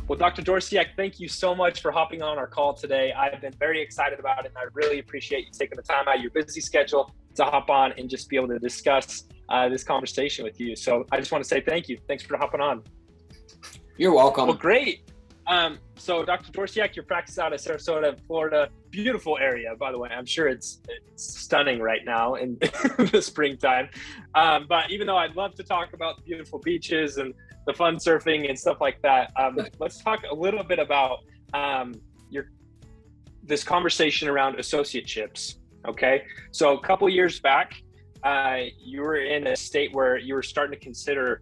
Well, Dr. Dorsiak, thank you so much for hopping on our call today. I've been very excited about it, and I really appreciate you taking the time out of your busy schedule to hop on and just be able to discuss this conversation with you. So I just want to say thank you. Thanks for hopping on. You're welcome. Well, great. So Dr. Dorsiak, you're practicing out of Sarasota, Florida. Beautiful area, by the way. I'm sure it's stunning right now in the springtime. But even though I'd love to talk about the beautiful beaches and the fun surfing and stuff like that, let's talk a little bit about this conversation around associateships. Okay, so a couple years back, you were in a state where you were starting to consider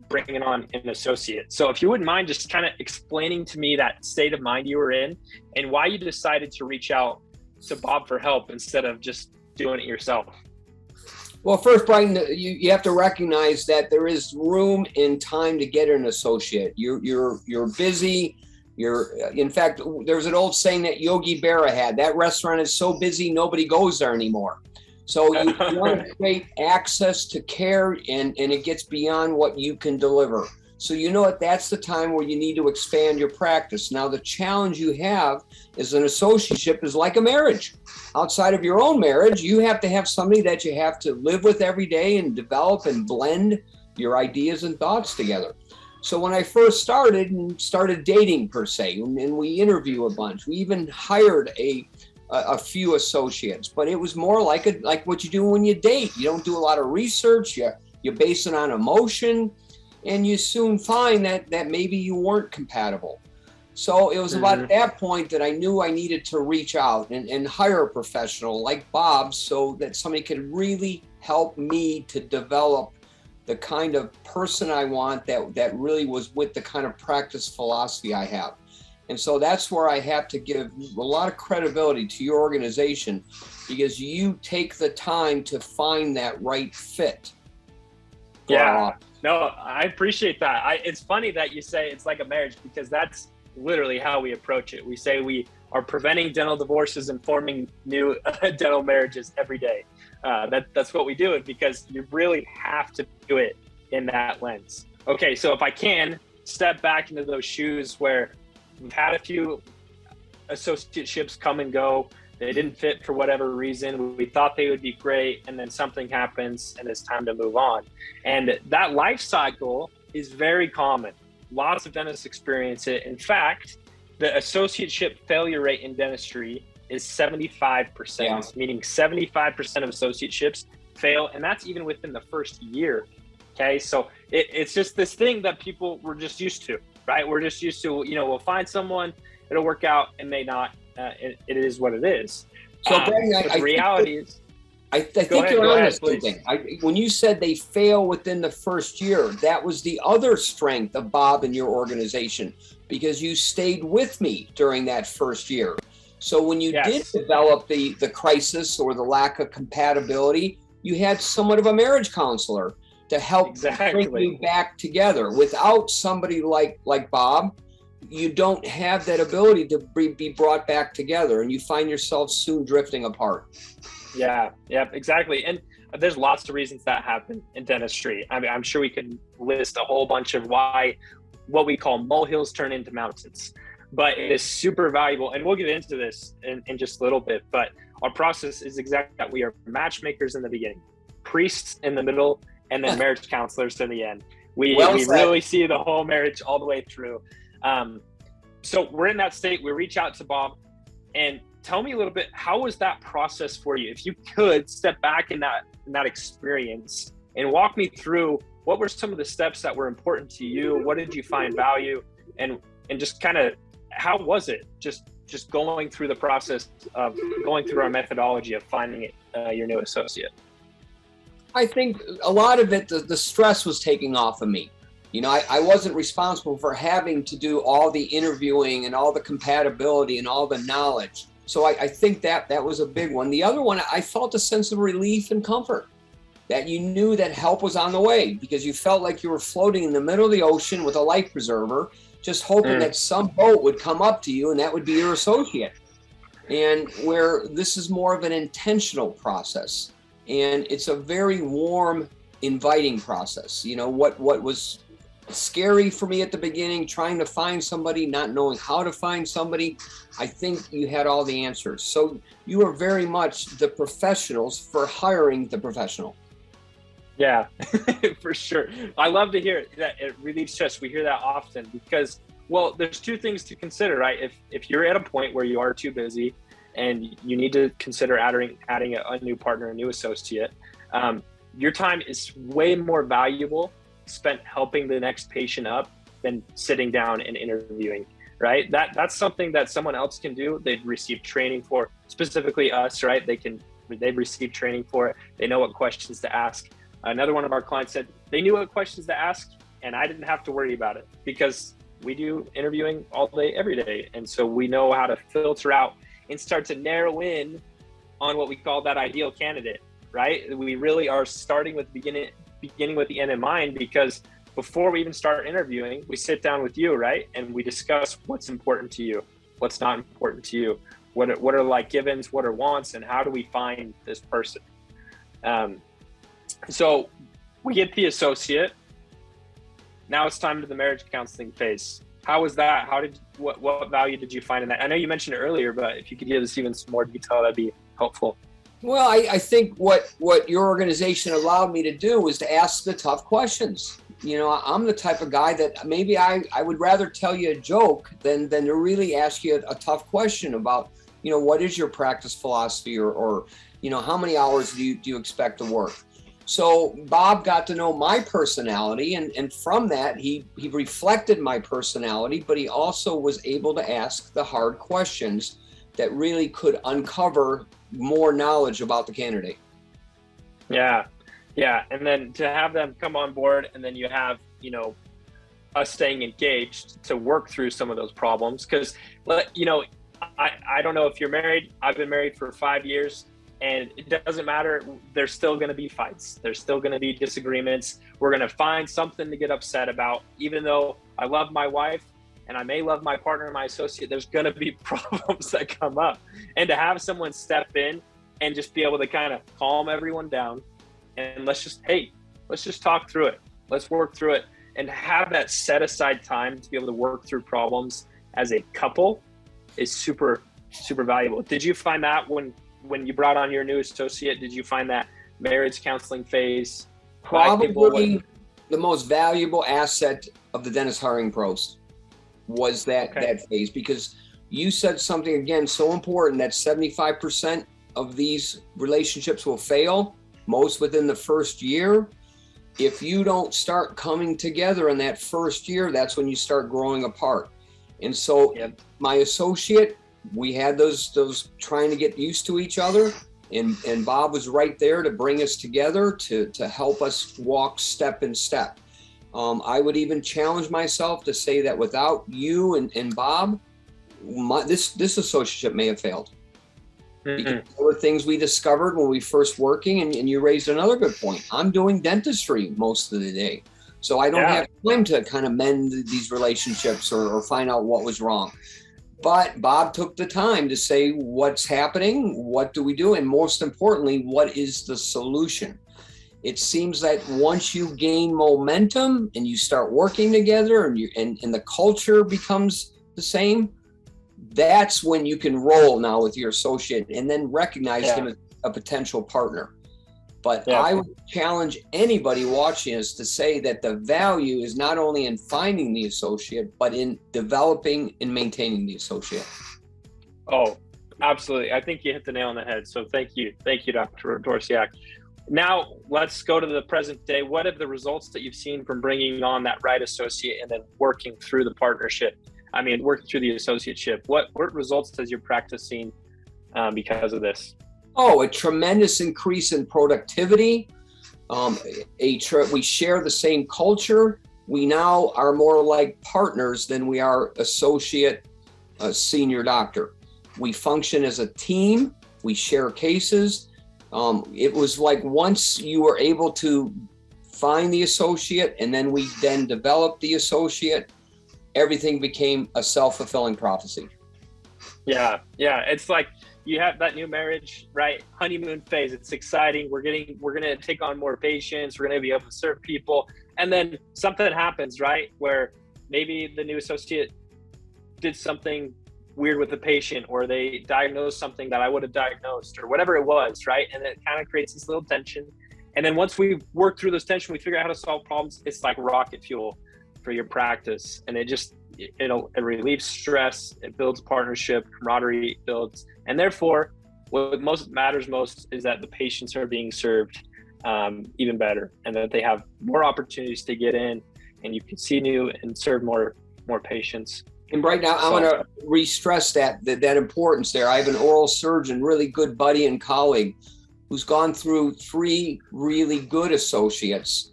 bringing on an associate. So if you wouldn't mind just kind of explaining to me that state of mind you were in and why you decided to reach out to Bob for help instead of just doing it yourself. Well, first, Brian, you have to recognize that there is room and time to get an associate. You're busy. In fact, there's an old saying that Yogi Berra had, that restaurant is so busy, nobody goes there anymore. So you want to create access to care, and it gets beyond what you can deliver. So you know what, that's the time where you need to expand your practice. Now, the challenge you have is an associateship is like a marriage. Outside of your own marriage, you have to have somebody that you have to live with every day and develop and blend your ideas and thoughts together. So when I first started dating per se, and we interview a bunch, we even hired a few associates, but it was more like what you do when you date. You don't do a lot of research. You base it on emotion, and you soon find that maybe you weren't compatible. So it was about at that point that I knew I needed to reach out and hire a professional like Bob, so that somebody could really help me to develop the kind of person I want that really was with the kind of practice philosophy I have. And so that's where I have to give a lot of credibility to your organization, because you take the time to find that right fit. Yeah, no, I appreciate that. It's funny that you say it's like a marriage, because that's literally how we approach it. We say we are preventing dental divorces and forming new dental marriages every day. That's what we do, because you really have to do it in that lens. Okay, so if I can step back into those shoes where we've had a few associateships come and go. They didn't fit for whatever reason. We thought they would be great, and then something happens and it's time to move on. And that life cycle is very common. Lots of dentists experience it. In fact, the associateship failure rate in dentistry is 75%, meaning 75% of associateships fail, and that's even within the first year. Okay, so it's just this thing that people were just used to. Right, we're just used to, we'll find someone, it'll work out, and may not. It is what it is. So, Brandon, the reality is, I think you're on to something. When you said they fail within the first year, that was the other strength of Bob and your organization, because you stayed with me during that first year. So when you did develop the crisis or the lack of compatibility, you had somewhat of a marriage counselor to help bring you back together. Without somebody like Bob, you don't have that ability to be brought back together, and you find yourself soon drifting apart. Yeah, exactly. And there's lots of reasons that happen in dentistry. I mean, I'm sure we could list a whole bunch of why what we call molehills turn into mountains, but it is super valuable. And we'll get into this in just a little bit, but our process is exactly that. We are matchmakers in the beginning, priests in the middle, and then marriage counselors in the end. We really see the whole marriage all the way through. So we're in that state. We reach out to Bob, and tell me a little bit, how was that process for you? If you could step back in that experience and walk me through, what were some of the steps that were important to you? What did you find value? And just kind of, how was it just going through the process of going through our methodology of finding your new associate? I think a lot of it, the stress was taking off of me. I wasn't responsible for having to do all the interviewing and all the compatibility and all the knowledge. So I think that was a big one. The other one, I felt a sense of relief and comfort that you knew that help was on the way, because you felt like you were floating in the middle of the ocean with a life preserver, just hoping that some boat would come up to you and that would be your associate. And where this is more of an intentional process, and it's a very warm, inviting process. What was scary for me at the beginning, trying to find somebody, not knowing how to find somebody. I think you had all the answers. So you are very much the professionals for hiring the professional. Yeah, for sure. I love to hear that. It relieves stress. We hear that often because, well, there's two things to consider, right? If you're at a point where you are too busy and you need to consider adding a new partner, a new associate, your time is way more valuable spent helping the next patient up than sitting down and interviewing, right? That's something that someone else can do. They've received training for, specifically us, right? They've received training for it. They know what questions to ask. Another one of our clients said they knew what questions to ask and I didn't have to worry about it because we do interviewing all day, every day. And so we know how to filter out and start to narrow in on what we call that ideal candidate, right? We really are starting with beginning with the end in mind, because before we even start interviewing, we sit down with you, right? And we discuss what's important to you, what's not important to you, what are like givens, what are wants, and how do we find this person? So we get the associate. Now it's time to the marriage counseling phase. How was that? What value did you find in that? I know you mentioned it earlier, but if you could give us even some more detail, that'd be helpful. Well, I think what your organization allowed me to do was to ask the tough questions. You know, I'm the type of guy that maybe I would rather tell you a joke than to really ask you a tough question about, you know, what is your practice philosophy or you know, how many hours do you expect to work? So Bob got to know my personality, and from that, he reflected my personality, but he also was able to ask the hard questions that really could uncover more knowledge about the candidate. Yeah. And then to have them come on board, and then you have, you know, us staying engaged to work through some of those problems. Because, you know, I don't know if you're married. I've been married for 5 years, and it doesn't matter. There's still going to be fights. There's still going to be disagreements. We're going to find something to get upset about. Even though I love my wife and I may love my partner and my associate, there's going to be problems that come up. And to have someone step in and just be able to kind of calm everyone down and let's just talk through it. Let's work through it, and have that set aside time to be able to work through problems as a couple is super, super valuable. Did you find that when you brought on your new associate, did you find that marriage counseling phase probably the most valuable asset of the dentist hiring pros was that phase? Because you said something again so important, that 75% of these relationships will fail, most within the first year. If you don't start coming together in that first year, that's when you start growing apart. And so my associate, we had those trying to get used to each other, and Bob was right there to bring us together to help us walk step in step. I would even challenge myself to say that without you and Bob, this associateship may have failed. Because there were things we discovered when we first working, and you raised another good point. I'm doing dentistry most of the day, so I don't have time to kind of mend these relationships or find out what was wrong. But Bob took the time to say what's happening, what do we do, and most importantly, what is the solution? It seems that once you gain momentum and you start working together and the culture becomes the same, that's when you can roll now with your associate and then recognize him as a potential partner. But I would challenge anybody watching us to say that the value is not only in finding the associate, but in developing and maintaining the associate. Oh, absolutely. I think you hit the nail on the head. So thank you. Thank you, Dr. Dorsiak. Now let's go to the present day. What are the results that you've seen from bringing on that right associate and then working through the partnership? I mean, working through the associateship. What results has your practice seen because of this? Oh, a tremendous increase in productivity. We share the same culture. We now are more like partners than we are associate, senior doctor. We function as a team. We share cases. It was like once you were able to find the associate and then we then developed the associate, everything became a self-fulfilling prophecy. Yeah. It's like you have that new marriage, right? Honeymoon phase. It's exciting. We're going to take on more patients. We're going to be able to serve people. And then something happens, right? Where maybe the new associate did something weird with the patient, or they diagnosed something that I would have diagnosed, or whatever it was, right? And it kind of creates this little tension. And then once we work through those tension, we figure out how to solve problems. It's like rocket fuel for your practice. And it relieves stress, it builds partnership, camaraderie builds. And therefore, what matters most is that the patients are being served even better, and that they have more opportunities to get in, and you can see new and serve more patients. And right now, I want to re-stress that importance there. I have an oral surgeon, really good buddy and colleague, who's gone through 3 really good associates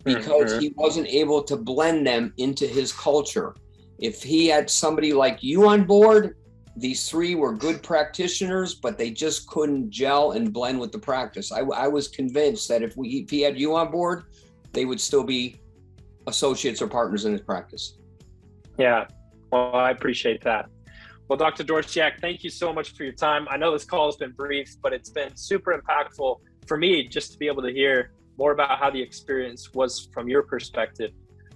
because he wasn't able to blend them into his culture. If he had somebody like you on board, these 3 were good practitioners, but they just couldn't gel and blend with the practice. I was convinced that if he had you on board, they would still be associates or partners in his practice. Yeah, well, I appreciate that. Well, Dr. Dorsiak, thank you so much for your time. I know this call has been brief, but it's been super impactful for me just to be able to hear more about how the experience was from your perspective.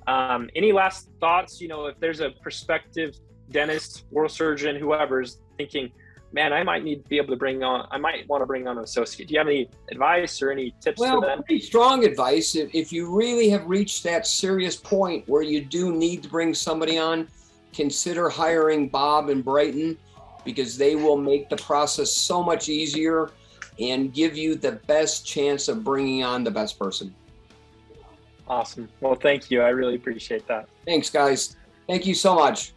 Any last thoughts? If there's a prospective dentist, oral surgeon, whoever's thinking, man, I might want to bring on an associate. Do you have any advice or any tips for them? Well, pretty strong advice. If you really have reached that serious point where you do need to bring somebody on, consider hiring Bob and Brighton, because they will make the process so much easier and give you the best chance of bringing on the best person. Awesome. Well, thank you. I really appreciate that. Thanks, guys. Thank you so much.